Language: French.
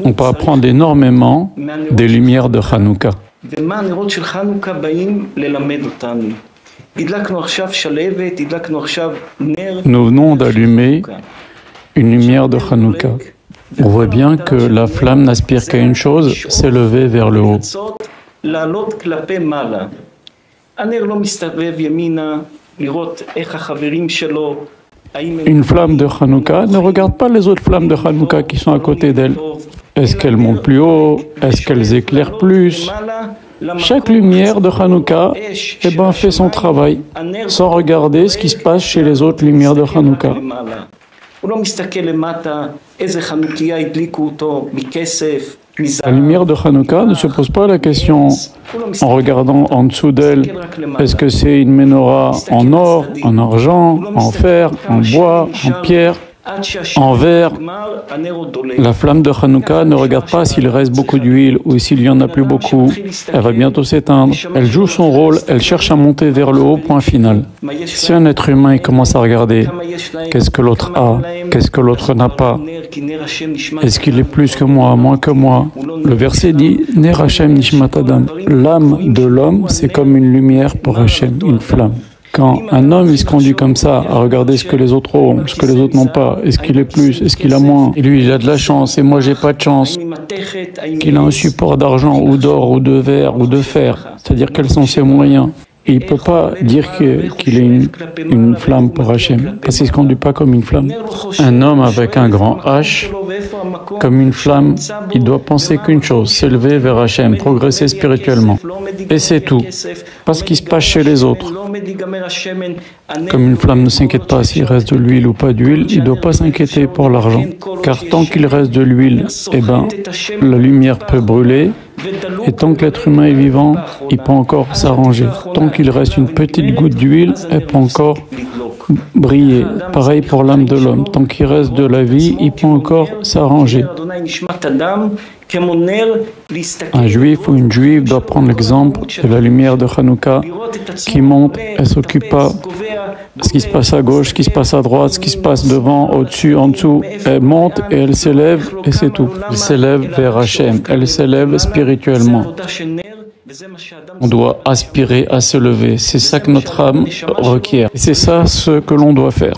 On peut apprendre énormément des lumières de Hanouka. Nous venons d'allumer une lumière de Hanouka. On voit bien que la flamme n'aspire qu'à une chose, s'élever vers le haut. Une flamme de Hanouka ne regarde pas les autres flammes de Hanouka qui sont à côté d'elle. Est-ce qu'elles montent plus haut? Est-ce qu'elles éclairent plus? Chaque lumière de Hanouka fait son travail, sans regarder ce qui se passe chez les autres lumières de Hanouka. La lumière de Hanouka ne se pose pas la question en regardant en dessous d'elle, est-ce que c'est une menorah en or, en argent, en fer, en bois, en pierre, en verre. La flamme de Hanouka ne regarde pas s'il reste beaucoup d'huile ou s'il y en a plus beaucoup. Elle va bientôt s'éteindre. Elle joue son rôle, elle cherche à monter vers le haut, point final. Si un être humain commence à regarder, qu'est-ce que l'autre a, qu'est-ce que l'autre n'a pas, est-ce qu'il est plus que moi, moins que moi? Le verset dit « Ner Hashem Nishmat Adam ». L'âme de l'homme, c'est comme une lumière pour Hashem, une flamme. Quand un homme il se conduit comme ça, à regarder ce que les autres ont, ce que les autres n'ont pas, est-ce qu'il est plus, est-ce qu'il a moins, et lui il a de la chance et moi j'ai pas de chance, qu'il a un support d'argent ou d'or ou de verre ou de fer, c'est-à-dire quels sont ses moyens. Et il ne peut pas dire qu'il est une flamme pour Hachem, parce qu'il ne se conduit pas comme une flamme. Un homme avec un grand H, comme une flamme, il doit penser qu'une chose, s'élever vers Hachem, progresser spirituellement. Et c'est tout. Pas ce qui se passe chez les autres. Comme une flamme ne s'inquiète pas s'il reste de l'huile ou pas d'huile, il ne doit pas s'inquiéter pour l'argent. Car tant qu'il reste de l'huile, la lumière peut brûler. Et tant que l'être humain est vivant, il peut encore s'arranger. Tant qu'il reste une petite goutte d'huile, elle peut encore briller. Pareil pour l'âme de l'homme. Tant qu'il reste de la vie, il peut encore s'arranger. Un juif ou une juive doit prendre l'exemple de la lumière de Hanouka qui monte, elle ne s'occupe pas de ce qui se passe à gauche, ce qui se passe à droite, ce qui se passe devant, au-dessus, en dessous. Elle monte et elle s'élève et c'est tout. Elle s'élève vers Hachem, elle s'élève spirituellement. On doit aspirer à se lever, c'est ça que notre âme requiert. Et c'est ça ce que l'on doit faire.